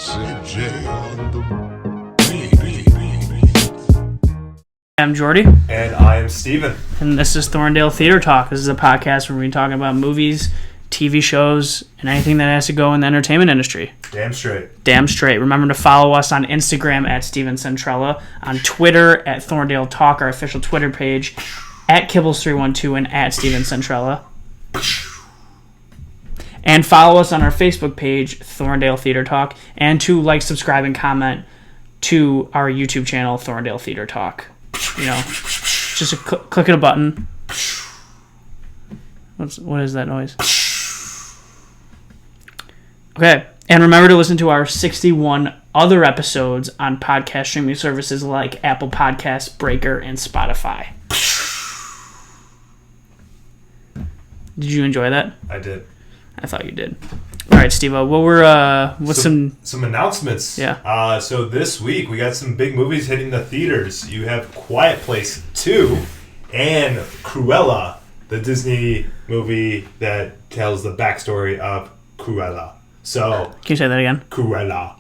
CJ on the I'm Jordy. And I am Steven. And this is Thorndale Theater Talk. This is a podcast where we're talking about movies, TV shows, and anything that has to go in the entertainment industry. Damn straight. Damn straight. Remember to follow us on Instagram at Steven Centrella, on Twitter at Thorndale Talk, our official Twitter page, at Kibbles312 and at Steven Centrella. And follow us on our Facebook page, Thorndale Theater Talk, and to like, subscribe, and comment to our YouTube channel, Thorndale Theater Talk. You know, just a click of a button. What is that noise? Okay, and remember to listen to our 61 other episodes on podcast streaming services like Apple Podcasts, Breaker, and Spotify. Did you enjoy that? I did. I thought you did. All right, Steve-O, what's some announcements? Yeah. So this week we got some big movies hitting the theaters. You have Quiet Place 2 and Cruella, the Disney movie that tells the backstory of Cruella. So Can you say that again? Cruella.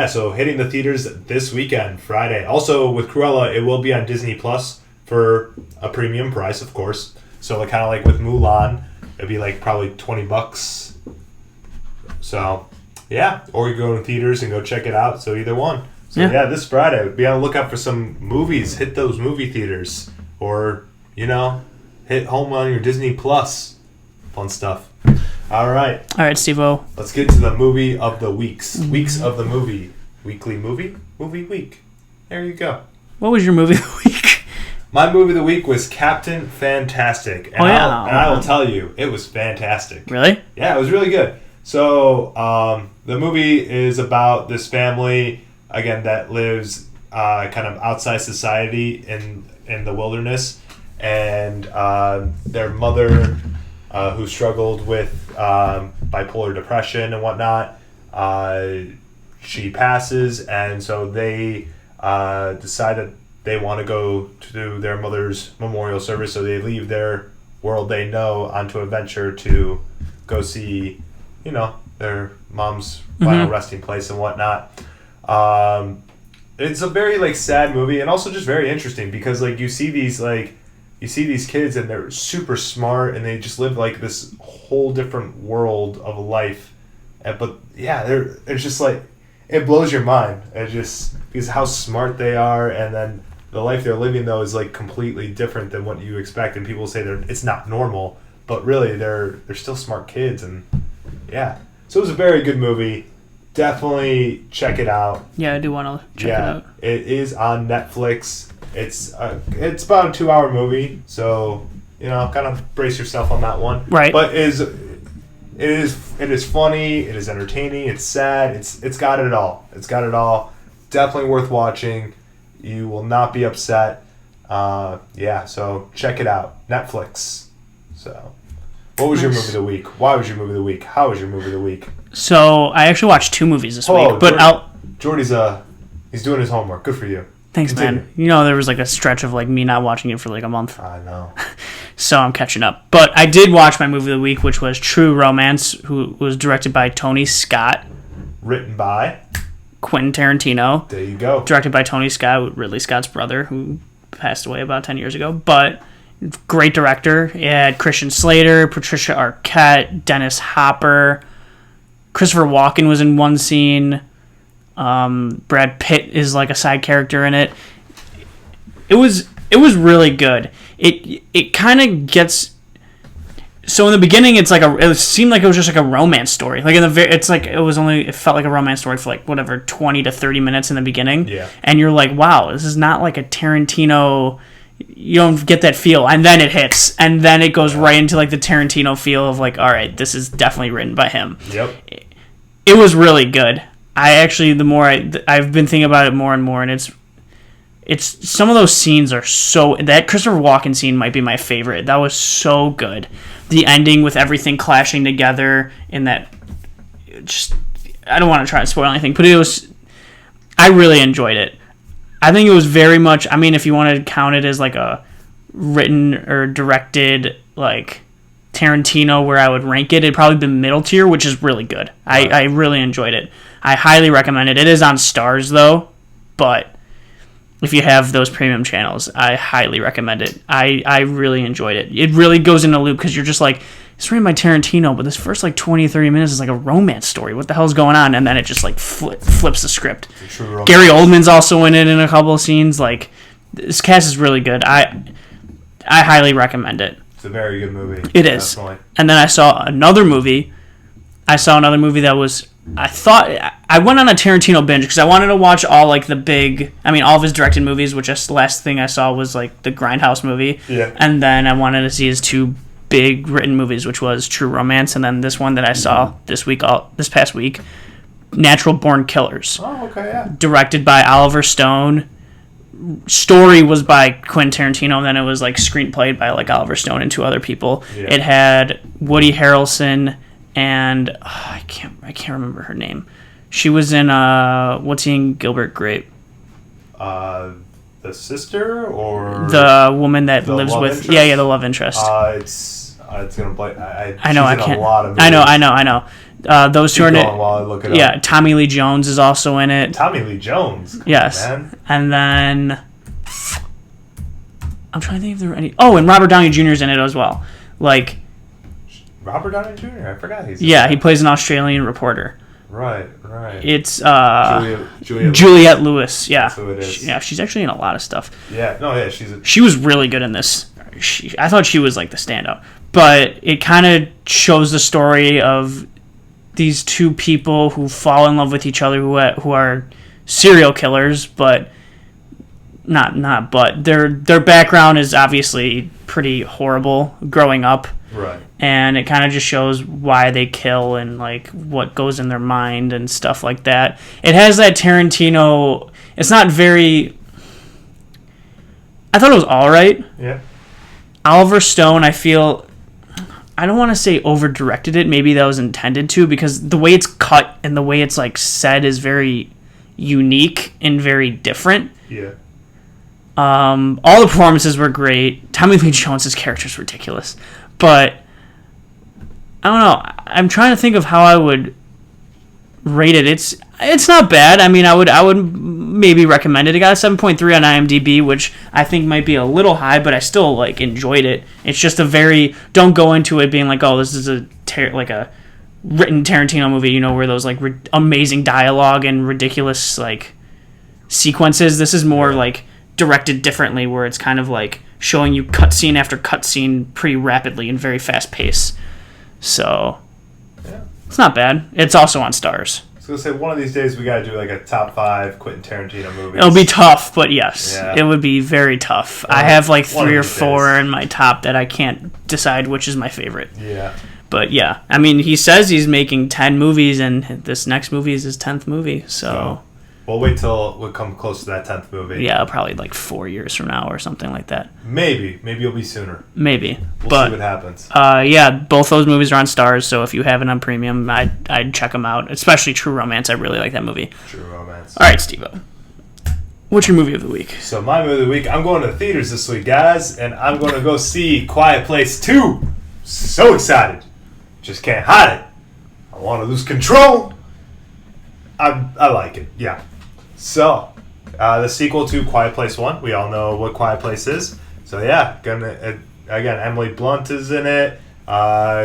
So hitting the theaters this weekend, Friday. Also with Cruella, it will be on Disney Plus for a premium price, of course. So kind of like with Mulan, it'd be like probably $20. So, yeah. Or you go to theaters and go check it out. So either one. So yeah, this Friday, be on the lookout for some movies. Hit those movie theaters. Or, hit home on your Disney Plus. Fun stuff. All right. All right, Steve-O. Let's get to the movie of the weeks. Weeks of the movie. Weekly movie? Movie week. There you go. What was your movie of the week? My movie of the week was Captain Fantastic. And I will tell you, it was fantastic. Really? Yeah, it was really good. So, the movie is about this family, again, that lives kind of outside society in the wilderness. And their mother, who struggled with bipolar depression and whatnot, she passes. And so they decide that they want to go to their mother's memorial service. So they leave their world they know onto a venture to go see their mom's final resting place and whatnot. It's a very sad movie and also just very interesting because you see these kids and they're super smart and they just live this whole different world of life. But yeah, it's just it blows your mind. It just because how smart they are, and then the life they're living though is completely different than what you expect. And people say it's not normal, but really they're still smart kids. And yeah, so it was a very good movie. Definitely check it out. Yeah, I do want to check it out. It is on Netflix. It's about a 2-hour movie, so kind of brace yourself on that one. Right. But it is funny. It is entertaining. It's sad. It's got it all. It's got it all. Definitely worth watching. You will not be upset. So check it out. Netflix. So. What was your movie of the week? Why was your movie of the week? How was your movie of the week? So, I actually watched 2 movies this week. But Jordy's he's doing his homework. Good for you. Thanks, Continue. man. There was a stretch of me not watching it for a month. I know. So, I'm catching up. But I did watch my movie of the week, which was True Romance, who was directed by Tony Scott. Written by? Quentin Tarantino. There you go. Directed by Tony Scott, Ridley Scott's brother, who passed away about 10 years ago. But great director. It had Christian Slater, Patricia Arquette, Dennis Hopper. Christopher Walken was in one scene. Brad Pitt is a side character in it. It was really good. It kind of gets. So in the beginning, it seemed like it was just a romance story. It felt like a romance story for 20 to 30 minutes in the beginning. Yeah. And you're like, wow, this is not a Tarantino. You don't get that feel, and then it hits, and then it goes right into the Tarantino feel of all right, this is definitely written by him. Yep. It was really good. I actually, the more I've been thinking about it more and more, and it's some of those scenes are so. That Christopher Walken scene might be my favorite. That was so good. The ending with everything clashing together in that. Just, I don't want to try to spoil anything, but I really enjoyed it. I think it was very much, if you want to count it as a written or directed Tarantino where I would rank it, it'd probably be middle tier, which is really good. I really enjoyed it. I highly recommend it. It is on Stars though, but if you have those premium channels, I highly recommend it. I really enjoyed it. It really goes into a loop because you're just like, it's written by Tarantino, but this first like 20 or 30 minutes is like a romance story. What the hell's going on? And then it just like flips the script. True romance. Gary Oldman's also in it in a couple of scenes. Like, this cast is really good. I highly recommend it. It's a very good movie. It is. Definitely. And then I saw another movie. That was, I thought, I went on a Tarantino binge because I wanted to watch all like the big, all of his directed movies, which the last thing I saw was like the Grindhouse movie. Yeah. And then I wanted to see his two big written movies, which was True Romance, and then this one that I saw this past week, Natural Born Killers. Oh, okay, yeah. Directed by Oliver Stone. Story was by Quentin Tarantino, and then it was like screenplayed by like Oliver Stone and two other people. Yeah. It had Woody Harrelson and I can't remember her name. She was in what's he in Gilbert Grape? The sister or The woman that the lives love with interest? yeah the love interest. It's gonna play. I know I she's in can't. A lot of I know. movies. Those two are in Keep it. going while I look it up. Yeah, Tommy Lee Jones is also in it. Tommy Lee Jones. Come Yes, on, man. and then I'm trying to think if there were any. Oh, and Robert Downey Jr. is in it as well. Like, Robert Downey Jr. I forgot he's. yeah, he plays an Australian reporter. Right. It's Juliette Lewis. Yeah, That's who it is. She's actually in a lot of stuff. Yeah. No. Yeah. She was really good in this. I thought she was like the standout, but it kind of shows the story of these two people who fall in love with each other, who are serial killers, but but their background is obviously pretty horrible growing up. Right. And it kind of just shows why they kill and like what goes in their mind and stuff like that. It has that Tarantino. It's not very. I thought it was all right. Yeah. Oliver Stone, I feel. I don't want to say over directed it. Maybe that was intended to, because the way it's cut and the way it's like said is very unique and very different. Yeah. All the performances were great. Tommy Lee Jones' character is ridiculous. But I don't know. I'm trying to think of how I would rate it. It's not bad. I would maybe recommend it. It got a 7.3 on IMDb, which I think might be a little high, but I still like enjoyed it. It's just don't go into it being like, oh, this is a written Tarantino movie, where those like amazing dialogue and ridiculous like sequences. This is more like directed differently, where it's kind of like showing you cutscene after cutscene pretty rapidly and very fast pace. So Yeah. it's not bad. It's also on Stars. I was gonna say one of these days we gotta do like a top 5 Quentin Tarantino movies. It'll be tough, but yes, Yeah. it would be very tough. I have like one of 3 or these 4 days. in my top that I can't decide which is my favorite. Yeah. But yeah, he says he's making 10 movies, and this next movie is his 10th movie. So we'll wait till we come close to that 10th movie. yeah, probably like 4 years from now or something like that. Maybe it'll be sooner. Maybe. We'll But see what happens. yeah, both those movies are on Stars, so if you have it on premium, I'd check them out. Especially True Romance. I really like that movie. True Romance. All right, Steve-O. What's your movie of the week? So my movie of the week, I'm going to the theaters this week, guys, and I'm going to go see Quiet Place 2. So excited. Just can't hide it. I want to lose control. I like it, yeah. So, the sequel to Quiet Place 1, we all know what Quiet Place is. So yeah, again, Emily Blunt is in it.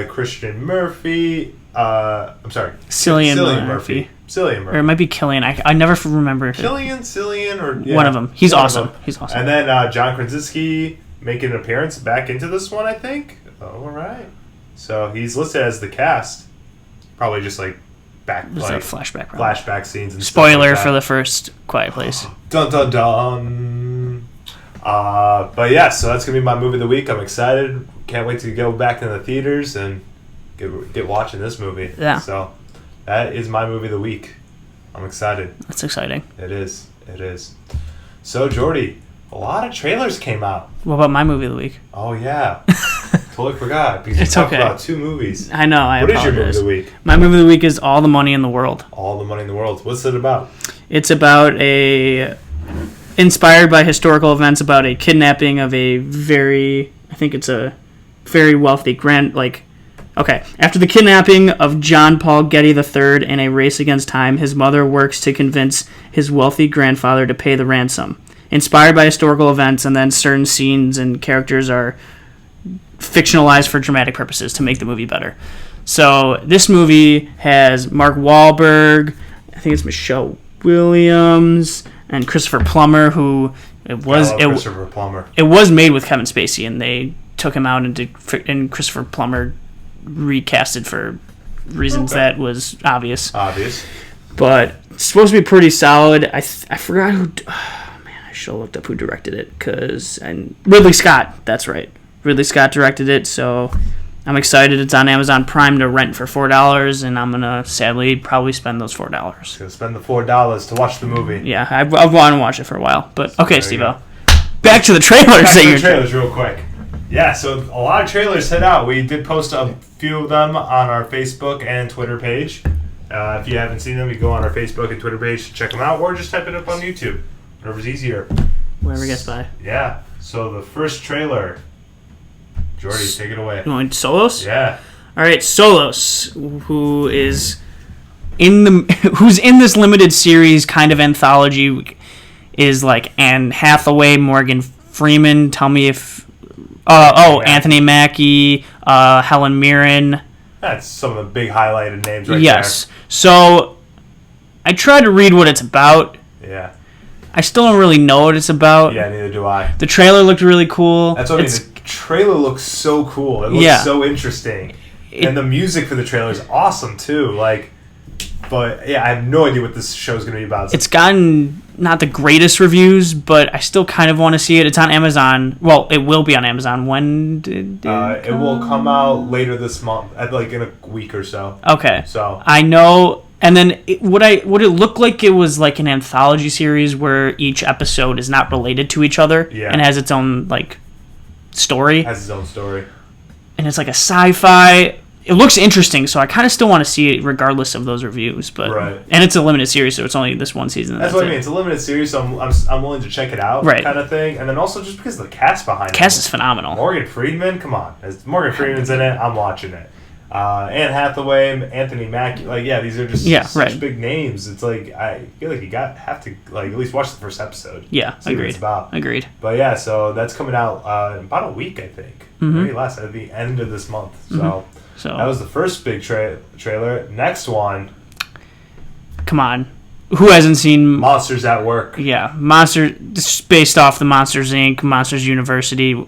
Christian Murphy. I'm sorry. Cillian Murphy. Cillian Murphy. Or it might be Killian. I never remember. Cillian, or yeah, one of them. He's one of awesome. them. He's awesome. And then John Krasinski making an appearance back into this one, I think. All right. So he's listed as the cast. Probably just like Just like a flashback. Probably. flashback scenes and Spoiler stuff like for that. the first Quiet Place. Dun dun dun. But yeah, so that's gonna be my movie of the week. I'm excited. Can't wait to go back in the theaters and get watching this movie. Yeah. So that is my movie of the week. I'm excited. That's exciting. It is. It is. So Jordy, a lot of trailers came out. What about my movie of the week? Oh yeah, totally forgot because you It's talked okay. about 2 movies. I know. I What is your movie of apologize. the week? My movie of the week is All the Money in the World. All the Money in the World. What's it about? It's about inspired by historical events about a kidnapping of a very wealthy Okay. After the kidnapping of John Paul Getty III in a race against time, his mother works to convince his wealthy grandfather to pay the ransom. Inspired by historical events, and then certain scenes and characters are fictionalized for dramatic purposes to make the movie better. So this movie has Mark Wahlberg, I think it's Michelle Williams, and Christopher Plummer, who Christopher Plummer. it was made with Kevin Spacey, and they took him out and Christopher Plummer recasted for reasons that was obvious. But it's supposed to be pretty solid. I forgot who. Oh man, I should have looked up who directed it and Ridley Scott. That's right, Ridley Scott directed it. So I'm excited. It's on Amazon Prime to rent for $4, and I'm gonna sadly probably spend those $4. Gonna spend the $4 to watch the movie. Yeah, I've wanted to watch it for a while. But okay, Steve-O. Back to the trailers. Trailers real quick. Yeah, so a lot of trailers hit out. We did post a few of them on our Facebook and Twitter page. If you haven't seen them, you go on our Facebook and Twitter page to check them out, or just type it up on YouTube. Whatever's easier. Wherever gets by. Yeah. So the first trailer. Jordy, take it away. You want Solos? Yeah. All right, Solos, who's in this limited series kind of anthology, is like Anne Hathaway, Morgan Freeman. Tell me if. Anthony Mackie, Helen Mirren. That's some of the big highlighted names right yes. So I tried to read what it's about. there. Yeah. I still don't really know what it's about. Yeah, neither do I. The trailer looked really cool. That's what I mean. The trailer looks so cool. It looks so interesting. And the music for the trailer is awesome, too. But, yeah, I have no idea what this show is going to be about. It's gotten not the greatest reviews, but I still kind of want to see it. It's on Amazon. Well, it will be on Amazon. When did it will come out later this month, in a week or so. Okay. So I know. And then would it look like it was like an anthology series where each episode is not related to each other and has its own story? Has its own story. And it's like a sci-fi. It looks interesting, so I kind of still want to see it regardless of those reviews. But and it's a limited series, so it's only this one season. That's what I mean. It's a limited series, so I'm willing to check it out, kind of thing. And then also just because of the cast behind it. The cast is phenomenal. Morgan Freeman, come on. As Morgan Freeman's in it, I'm watching it. Anne Hathaway, Anthony Mackie, these are just such big names. It's I feel like you have to at least watch the first episode. Yeah, see agreed. What it's about. Agreed. But yeah, so that's coming out in about a week, I think. Maybe less at the end of this month. So that was the first big trailer. Next one. Come on. Who hasn't seen Monsters at Work? Yeah, this is based off the Monsters Inc., Monsters University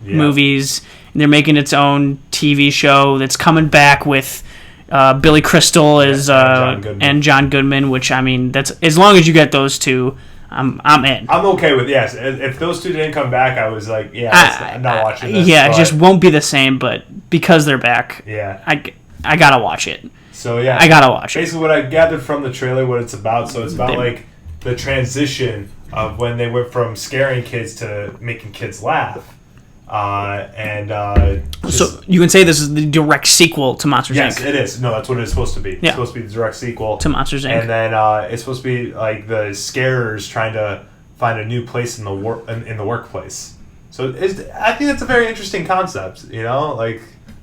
movies. They're making its own TV show that's coming back with Billy Crystal and John Goodman, which, I mean, that's as long as you get those two, I'm in. I'm okay with, yes. If those two didn't come back, I was like, I'm not watching this. Yeah, it just won't be the same, but because they're back, I gotta watch it. So, yeah. I gotta watch it. Basically, what I gathered from the trailer, what it's about, so it's about, the transition of when they went from scaring kids to making kids laugh. So you can say this is the direct sequel to Monsters Inc. Yes, it is. No, that's what it's supposed to be. It's supposed to be the direct sequel to Monsters Inc. And then it's supposed to be the scarers trying to find a new place in the workplace. So I think that's a very interesting concept.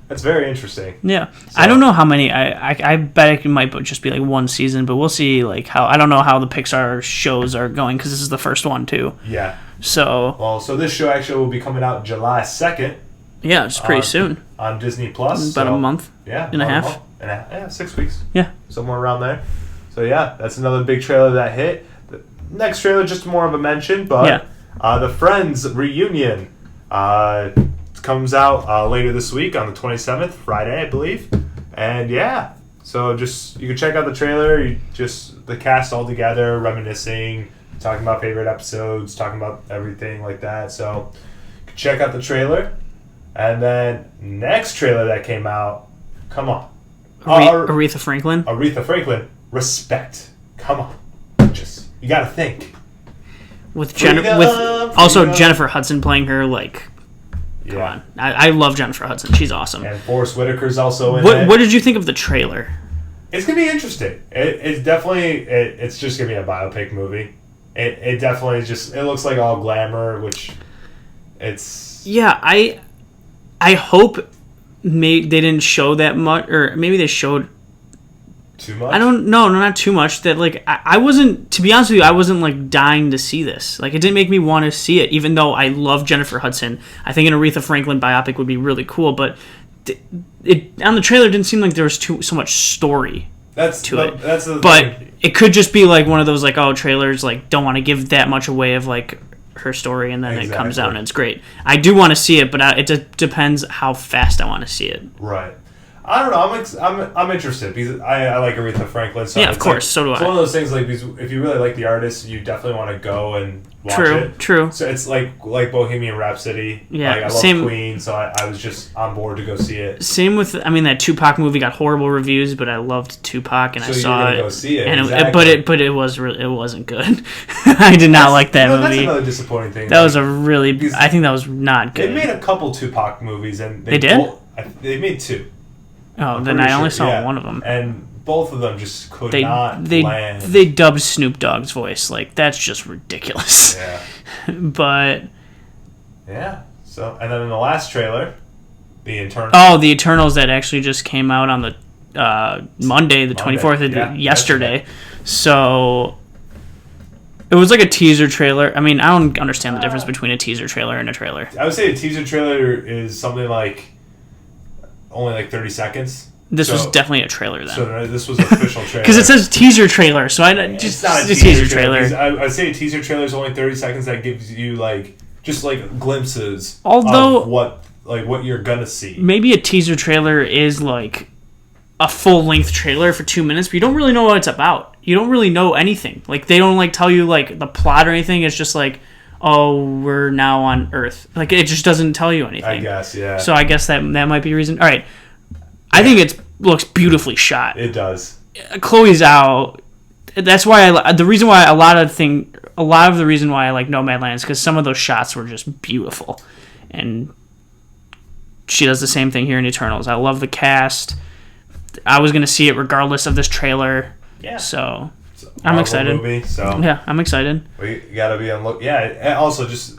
That's very interesting. Yeah, so, I don't know how many. I bet it might just be one season, but we'll see. How I don't know how the Pixar shows are going because this is the first one too. Yeah. So this show actually will be coming out July 2nd. Yeah, it's pretty soon on Disney Plus. About a month. Yeah, and a half. Yeah, 6 weeks. Yeah, somewhere around there. So yeah, that's another big trailer that hit. The next trailer, just more of a mention, but the Friends reunion comes out later this week on the 27th, Friday, I believe. And yeah, so just you can check out the trailer. The cast all together, reminiscing, talking about favorite episodes, talking about everything like that. So you can check out the trailer. And then next trailer that came out, come on, Aretha Franklin. Aretha Franklin, Respect. Come on, you gotta think. With Jennifer Hudson playing her Come on. I love Jennifer Hudson. She's awesome. And Forrest Whitaker's also in it. What did you think of the trailer? It's going to be interesting. It's definitely... It's just going to be a biopic movie. It definitely just... It looks like all glamour, which... It's... Yeah, I hope they didn't show that much, or maybe they showed. Too much? I don't know, no, not too much. That like I wasn't, to be honest with you, I wasn't like dying to see this. Like it didn't make me want to see it, even though I love Jennifer Hudson. I think an Aretha Franklin biopic would be really cool, but it on the trailer didn't seem like there was so much story to it. That's the but thing. it could just be like one of those like, oh, trailers like don't want to give that much away of like her story, and then it comes out and it's great. I do want to see it, but it depends how fast I want to see it. Right. I don't know. I'm interested because I like Aretha Franklin. So yeah, of course. So do I. It's one of those things like because if you really like the artist, you definitely want to go and watch it. True. So it's like Bohemian Rhapsody. Yeah, like, I love same. Queen, so I was just on board to go see it. Same with, I mean, that Tupac movie got horrible reviews, but I loved Tupac and So I you're saw gonna it. go see it, and exactly. but it wasn't good. I did not like that That's movie. another disappointing thing. That was a really. Because I think that was not good. They made a couple Tupac movies, and They did? They made two. Oh, I'm then pretty I only sure, saw yeah. one of them. And both of them just could They not they land. they dubbed Snoop Dogg's voice. Like that's just ridiculous. Yeah. But Yeah. So, and then in the last trailer, the Eternal. oh, the Eternals that actually just came out on the Monday, the 24th, yeah, yesterday. So it was like a teaser trailer. I mean, I don't understand the difference between a teaser trailer and a trailer. I would say a teaser trailer is something like only like 30 seconds. This So- was definitely a trailer then. So this was official trailer. Because it says teaser trailer, so I it's just not a it's teaser, trailer. because I'd say a teaser trailer is only 30 seconds that gives you like just like glimpses Although- of what you're gonna see. Maybe a teaser trailer is like a full length trailer for 2 minutes, but you don't really know what it's about. You don't really know anything. Like they don't like tell you like the plot or anything. It's just like, oh, we're now on Earth. Like it just doesn't tell you anything. I guess, yeah. So I guess that might be a reason. All right, I think it looks beautifully shot. It does. Chloe Zhao. That's why the reason why a lot of the reason why I like Nomadland is because some of those shots were just beautiful, and she does the same thing here in Eternals. I love the cast. I was gonna see it regardless of this trailer. Yeah. So It's a I'm Marvel excited. Movie, so yeah, I'm excited. we gotta be on look. Yeah, and also just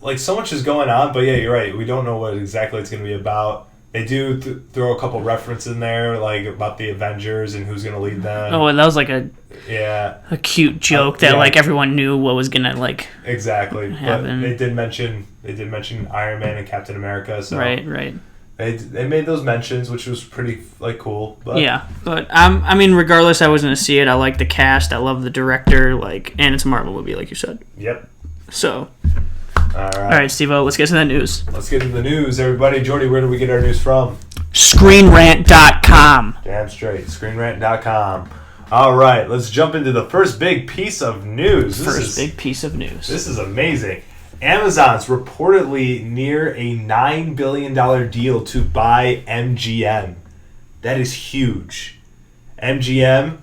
like so much is going on, but yeah, you're right. We don't know what exactly it's gonna be about. They do throw a couple references in there, like about the Avengers and who's gonna lead them. Oh, and that was like a cute joke that yeah. like everyone knew what was gonna like. Exactly. Happen. But they did mention Iron Man and Captain America. So Right. They made those mentions, which was pretty like cool. But Yeah, but I mean, regardless, I was gonna see it. I like the cast. I love the director. Like, and it's a Marvel movie, like you said. Yep. So, All all right, Steve-O, let's get to that news. Let's get into the news, everybody. Jordy, where do we get our news from? ScreenRant.com. Damn straight. ScreenRant.com. All right, let's jump into the first big piece of news. First big piece of news. This is amazing. Amazon's reportedly near a $9 billion deal to buy MGM. That is huge. MGM,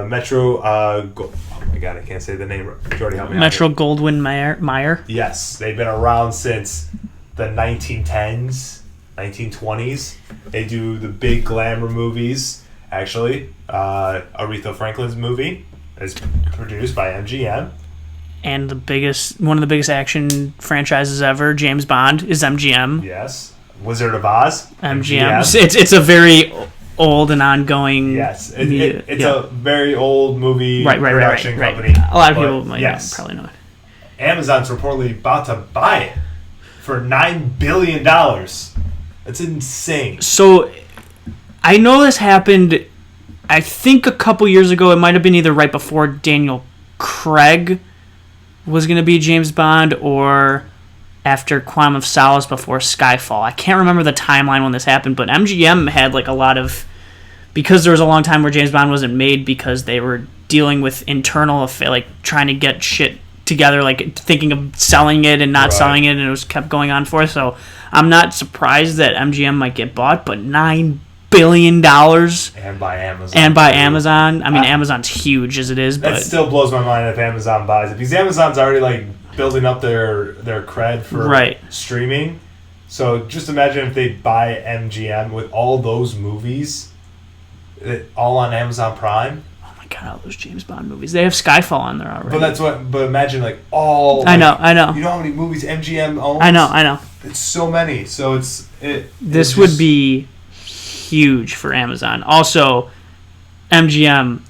Metro. Oh my God, I can't say the name. Jordy, help me out. Metro Goldwyn Mayer. Yes, they've been around since the 1910s, 1920s. They do the big glamour movies. Actually, Aretha Franklin's movie is produced by MGM. And one of the biggest action franchises ever, James Bond, is MGM. Yes. Wizard of Oz. MGM. It's a very old and ongoing. Yes, it's a very old movie production company. A lot of people might probably know it. Amazon's reportedly about to buy it for $9 billion. That's insane. So, I know this happened, I think a couple years ago. It might have been either right before Daniel Craig was going to be James Bond or after Quantum of Solace before Skyfall. I can't remember the timeline when this happened, but MGM had like a lot of, because there was a long time where James Bond wasn't made because they were dealing with internal, like trying to get shit together, like thinking of selling it and not selling it, and it was kept going on for. So I'm not surprised that MGM might get bought, but $9 billion and by Amazon. I mean, Amazon's huge as it is, but that still blows my mind if Amazon buys it, because Amazon's already like building up their cred for streaming. So just imagine if they buy MGM with all those movies, all on Amazon Prime. oh my God, all those James Bond movies. They have Skyfall on there already. But imagine like all. I know. You know how many movies MGM owns? I know. It's so many. So This would be huge for Amazon. Also, MGM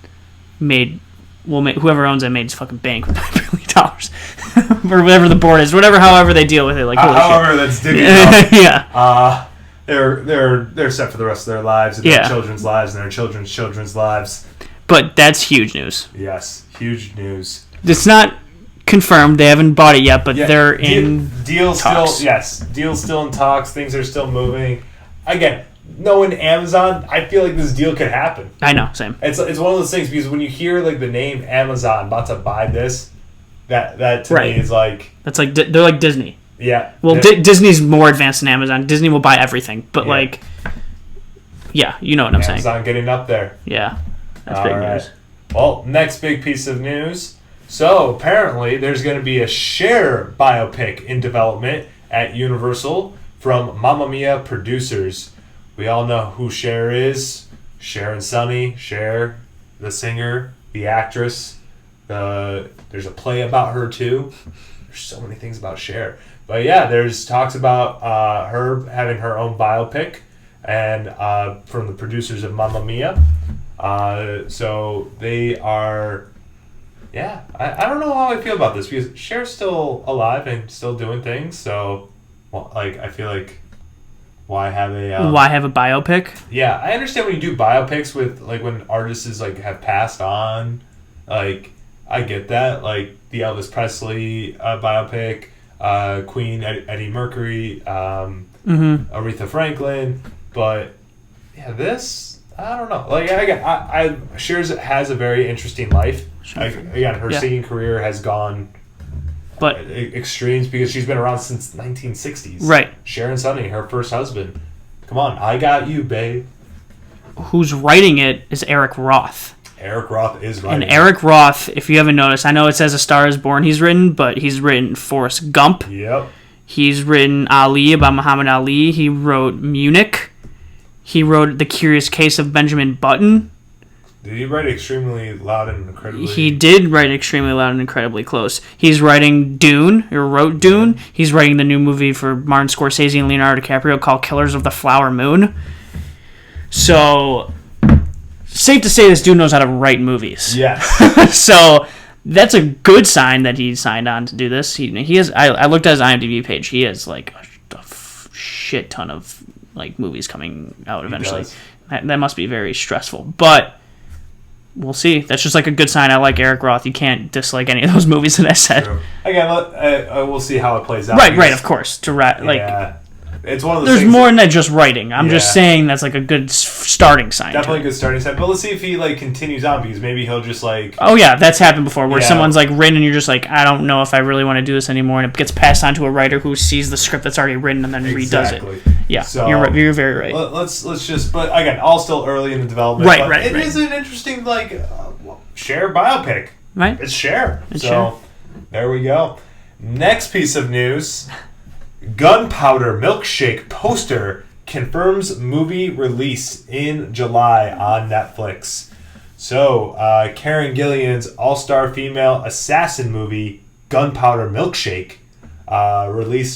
whoever owns it made fucking bank with $9 billion or whatever the board is, however they deal with it. Like however that's divvied up. Yeah. They're set for the rest of their lives and their children's lives and their children's lives. But that's huge news. Yes, huge news. It's not confirmed. They haven't bought it yet, but they're in deals talks. Deals still in talks. Things are still moving. Again, knowing Amazon, I feel like this deal could happen. I know, same. It's one of those things because when you hear like the name Amazon about to buy this, that to me is like that's like they're like Disney. Yeah. Well, Disney's more advanced than Amazon. Disney will buy everything, but you know what I'm saying. Amazon getting up there. Yeah, that's big news. Well, next big piece of news. So apparently, there's going to be a Cher biopic in development at Universal from Mamma Mia producers. We all know who Cher is. Cher and Sonny. Cher, the singer, the actress. There's a play about her too. There's so many things about Cher. But yeah, there's talks about her having her own biopic, and from the producers of Mamma Mia. So they are. Yeah, I don't know how I feel about this because Cher's still alive and still doing things. So, I feel like why have a biopic? Yeah, I understand when you do biopics with when artists have passed on. I get that, the Elvis Presley biopic, Queen Eddie Mercury, Aretha Franklin, but yeah, this I don't know. Cher has a very interesting life. Her singing career has gone extremes because she's been around since 1960s. Right. Cher and Sonny, her first husband. Come on, I got you, babe. Who's writing it is Eric Roth. Eric Roth is writing. And Eric Roth, if you haven't noticed, I know it says A Star Is Born he's written, but he's written Forrest Gump. Yep. He's written Ali, about Muhammad Ali. He wrote Munich. He wrote The Curious Case of Benjamin Button. Did he write Extremely Loud and Incredibly... He did write Extremely Loud and Incredibly Close. He's writing wrote Dune. He's writing the new movie for Martin Scorsese and Leonardo DiCaprio called Killers of the Flower Moon. So, safe to say this dude knows how to write movies. Yes. So, that's a good sign that he signed on to do this. He has. I looked at his IMDb page. He has, a shit ton of, movies coming out eventually. That must be very stressful. But... we'll see. That's just a good sign. I like Eric Roth. You can't dislike any of those movies that I said. True. Again, we'll see how it plays out. Right, of course. It's one of those there's things more than that just writing. I'm just saying that's a good starting sign. Definitely a good starting sign. But let's see if he continues on because maybe he'll just Oh yeah, that's happened before where someone's written and you're just I don't know if I really want to do this anymore, and it gets passed on to a writer who sees the script that's already written and then redoes it. Yeah, so, you're very right. Let's just. But again, all still early in the development. Right. It is an interesting Cher biopic. Right. It's Cher. Cher. There we go. Next piece of news. Gunpowder Milkshake poster confirms movie release in July on Netflix. So, Karen Gillan's all-star female assassin movie, Gunpowder Milkshake,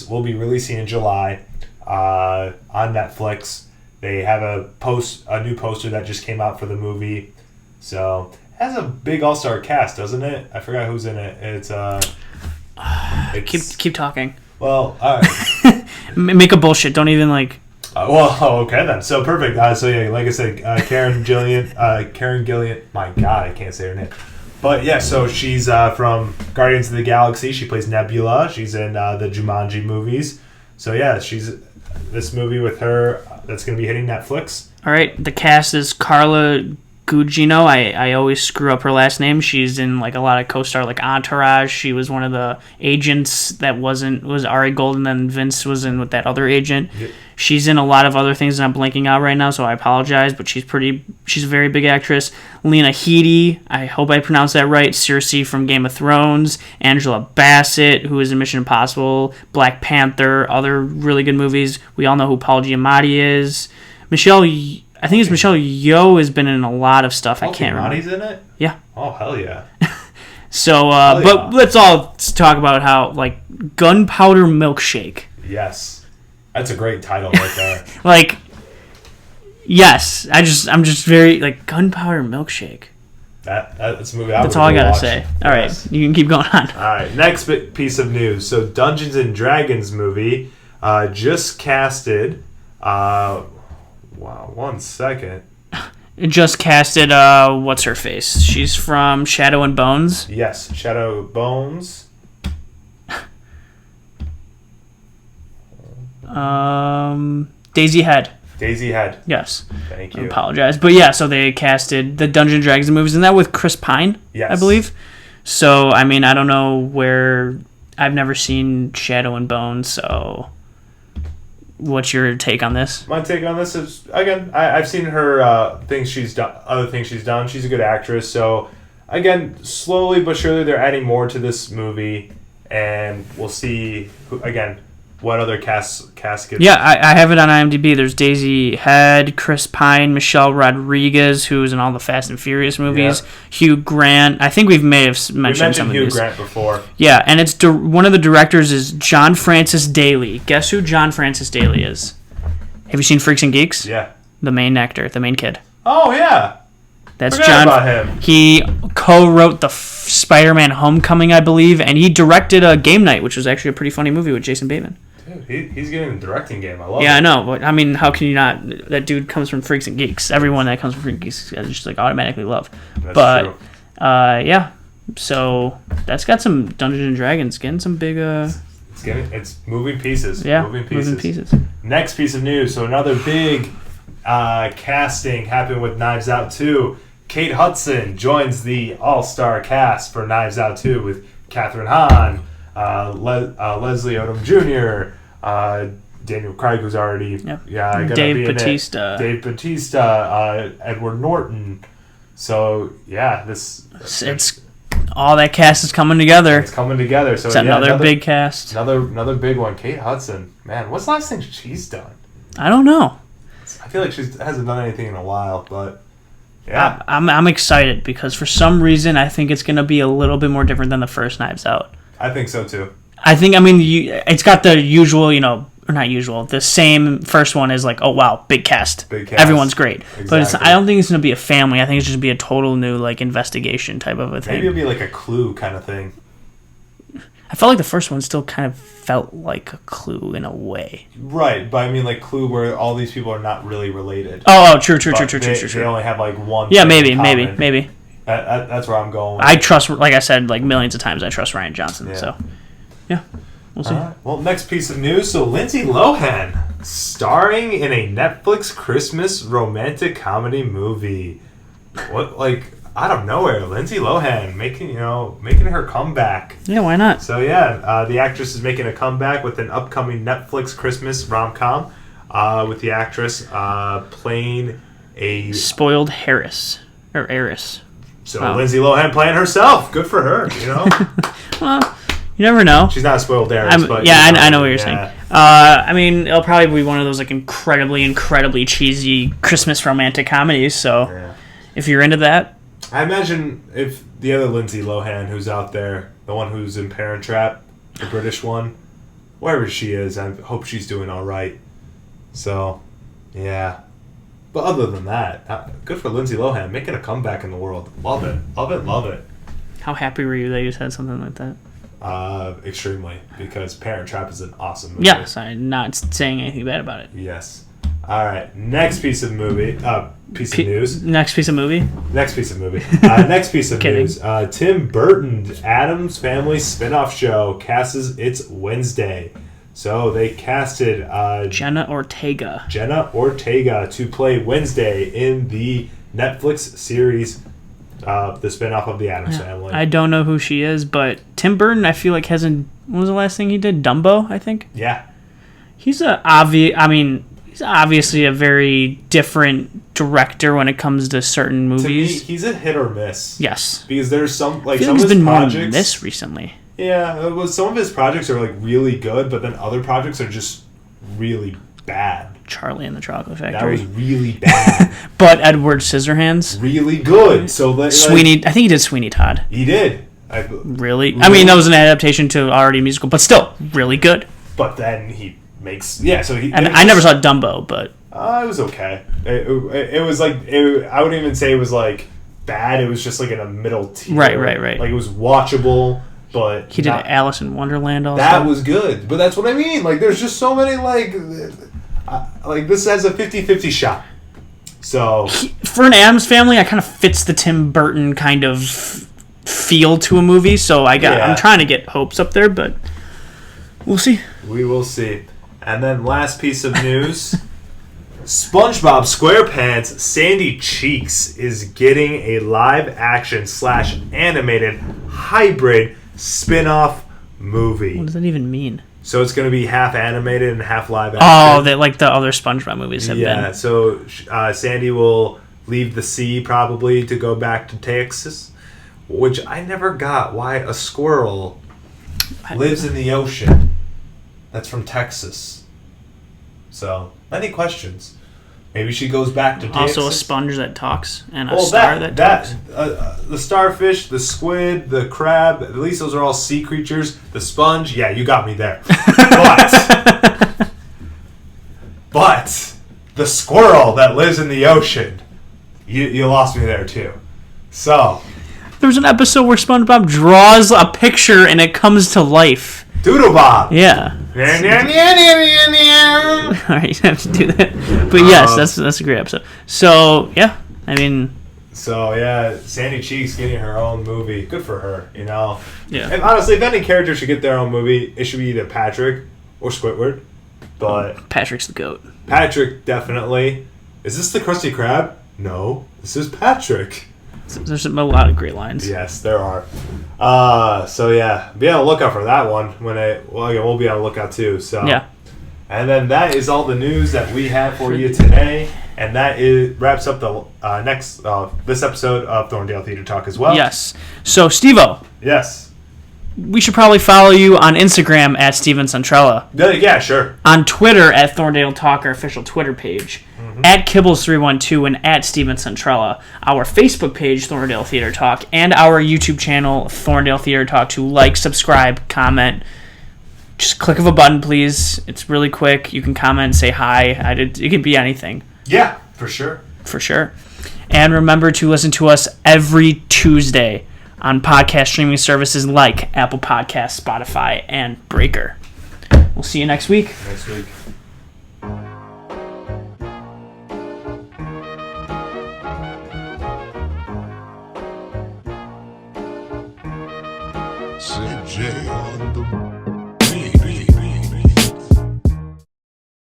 will be releasing in July on Netflix. They have a new poster that just came out for the movie. So, it has a big all-star cast, doesn't it? I forgot who's in it. It's keep talking. Well, all right. Make a bullshit. Don't even okay then. So perfect. So yeah, like I said, Karen Gillan. My God, I can't say her name. But yeah, so she's from Guardians of the Galaxy. She plays Nebula. She's in the Jumanji movies. So yeah, she's this movie with her that's going to be hitting Netflix. All right. The cast is Carla Gugino. I always screw up her last name. She's in a lot of co-star Entourage. She was one of the agents that was Ari Gold, and then Vince was in with that other agent. Yep. She's in a lot of other things that I'm blanking out right now, so I apologize, but she's a very big actress. Lena Headey, I hope I pronounced that right. Cersei from Game of Thrones. Angela Bassett, who is in Mission Impossible. Black Panther, other really good movies. We all know who Paul Giamatti is. Michelle I think it's Michelle Yeoh has been in a lot of stuff. I Paul can't remember. Giamatti's in it? Yeah. Oh, hell yeah. So, yeah. but let's all talk about how, like, Gunpowder Milkshake. Yes. That's a great title right there. Like, yes. I'm just very, like, Gunpowder Milkshake. That's a movie I That's would all I gotta watch. say. All right, Yes. you can keep going on. All right, next piece of news. So, Dungeons and Dragons movie just casted. Wow, 1 second. It just casted, what's her face? She's from Shadow and Bones. Yes, Shadow Bones. Daisy Head. Daisy Head. Yes. Thank I you. apologize. But yeah, so they casted the Dungeons and Dragons movies, and that with Chris Pine, Yes. I believe. So, I mean, I don't know where... I've never seen Shadow and Bones, so... What's your take on this? My take on this is, again, I've seen her other things she's done. She's a good actress. So, again, slowly but surely they're adding more to this movie, and we'll see, again, what other caskets. Yeah, I have it on IMDb. There's Daisy Head, Chris Pine, Michelle Rodriguez, who's in all the Fast and Furious movies, Yeah. Hugh Grant. I think we may have We mentioned some of Hugh these. Grant before. Yeah, and it's one of the directors is John Francis Daly. Guess who John Francis Daly is? Have you seen Freaks and Geeks? Yeah. The main actor, the main kid. Oh, yeah. That's Forgot John. about him. He co-wrote the Spider-Man Homecoming, I believe, and he directed a Game Night, which was actually a pretty funny movie with Jason Bateman. Dude, he's getting a directing game. I love it. Yeah, I know, but I mean, how can you not? That dude comes from Freaks and Geeks. Everyone that comes from Freaks and Geeks, I just like automatically love. That's But true. yeah, so that's got some Dungeons and Dragons getting some big It's moving pieces. yeah Moving pieces. Next piece of news. So another big casting happened with Knives Out 2. Kate Hudson joins the all-star cast for Knives Out 2 with Catherine Hahn, Leslie Odom Jr., Daniel Craig, who's already gonna Dave be in it. Bautista. Dave Bautista, Edward Norton. So yeah, It's all that cast is coming together. it's coming together. So It's yeah, another big cast. another big one. Kate Hudson, man, what's the last thing she's done? I don't know. I feel like she hasn't done anything in a while, but yeah, I'm excited because for some reason I think it's gonna be a little bit more different than the first Knives Out. I think so too. I think it's got the usual, or not usual. The same first one is like, oh wow, big cast. Big cast. Everyone's great. But Exactly. I don't think it's gonna be a family. I think it's just gonna be a total new like investigation type of a thing. Maybe it'll be like a Clue kind of thing. I felt like the first one still kind of felt like a Clue in a way. Right, but I mean like Clue where all these people are not really related. Oh, true. But They only have like one. Yeah, thing in maybe. common. That's where I'm going. I trust, like I said, like millions of times, I trust Ryan Johnson. Yeah. So, yeah, we'll see. All right. Well, next piece of news. So Lindsay Lohan starring in a Netflix Christmas romantic comedy movie. What, like, out of nowhere, Lindsay Lohan making her comeback. Yeah, why not? So yeah, the actress is making a comeback with an upcoming Netflix Christmas rom-com with the actress playing a Spoiled Harris or heiress. so Wow. Lindsay Lohan playing herself. Good for her, Well, you never know. She's not a spoiled heiress, but I know what you're yeah. saying. I mean, it'll probably be one of those like incredibly cheesy Christmas romantic comedies. So, Yeah. if you're into that, I imagine if the other Lindsay Lohan who's out there, the one who's in Parent Trap, the British one, wherever she is, I hope she's doing all right. So, yeah. But other than that, good for Lindsay Lohan making a comeback in the world. Love it, love it, love it. how happy were you that you said something like that? Extremely, because Parent Trap is an awesome movie. Yes, I'm not saying anything bad about it. Yes. All right. Next piece of movie. Piece of news. Next piece of movie. Next piece of movie. Next piece of Kidding. news. Tim Burton's Addams Family spin-off show casts its Wednesday. So they casted Jenna Ortega. to play Wednesday in the Netflix series, the spin-off of the Addams Family. I don't know who she is, but Tim Burton, I feel like hasn't. What was the last thing he did? Dumbo, I think. Yeah. He's obviously a very different director when it comes to certain To me, movies. he's a hit or miss. Yes. Because there's some I feel some like of he's his been more projects. than this recently. Yeah, well, some of his projects are like really good, but then other projects are just really bad. Charlie and the Chocolate That Factory. was really bad. But Edward Scissorhands, Really good. So Sweeney. I think he did Sweeney Todd. He did. Really? I mean, that was an adaptation to already musical, but still really good. But then he makes So he. And I never saw Dumbo, but It was okay. It was like I wouldn't even say it was like bad. It was just like in a middle tier. Right. Like it was watchable, but he did Alice in Wonderland also. that was good. But that's what I mean. Like there's just so many like this has a 50-50 shot. So For an Addams Family, I kind of fits the Tim Burton kind of feel to a movie. So I'm trying to get hopes up there, but we'll see. We will see. And then last piece of news. SpongeBob SquarePants Sandy Cheeks is getting a live-action / animated hybrid spin-off movie. What does that even mean? So it's going to be half animated and half live Oh, action. that like the other SpongeBob movies have been. So Sandy will leave the sea probably to go back to Texas, which I never got why a squirrel lives in the ocean. That's from Texas. So, many questions. Maybe she goes back to Texas. Also a sponge that talks and a star that talks. The starfish, the squid, the crab, at least those are all sea creatures. The sponge, yeah, you got me there. But the squirrel that lives in the ocean, you lost me there too. So, There was an episode where SpongeBob draws a picture and it comes to life. Doodlebop. Yeah. Alright, you have to do that. But yes, that's a great episode. So, yeah. I mean... So, yeah, Sandy Cheeks getting her own movie. Good for her, you know? Yeah. And honestly, if any character should get their own movie, it should be either Patrick or Squidward. But Patrick's the GOAT. Patrick, definitely. Is this the Krusty Krab? No. This is Patrick. There's a lot of great lines. Yes, there are. So, yeah. Be on the lookout for that one. We'll be on the lookout, too. So. Yeah. And then that is all the news that we have for you today. And that wraps up the this episode of Thorndale Theater Talk as well. Yes. So, Steve-O. Yes. We should probably follow you on Instagram at Steven Centrella. Yeah, sure. On Twitter at Thorndale Talk, our official Twitter page. At Kibbles312 and at Steven Centrella. Our Facebook page, Thorndale Theater Talk. And our YouTube channel, Thorndale Theater Talk. To like, subscribe, comment. Just click of a button, please. It's really quick. You can comment, say hi. It can be anything. Yeah, for sure. For sure. And remember to listen to us every Tuesday on podcast streaming services like Apple Podcasts, Spotify, and Breaker. We'll see you next week. Next week.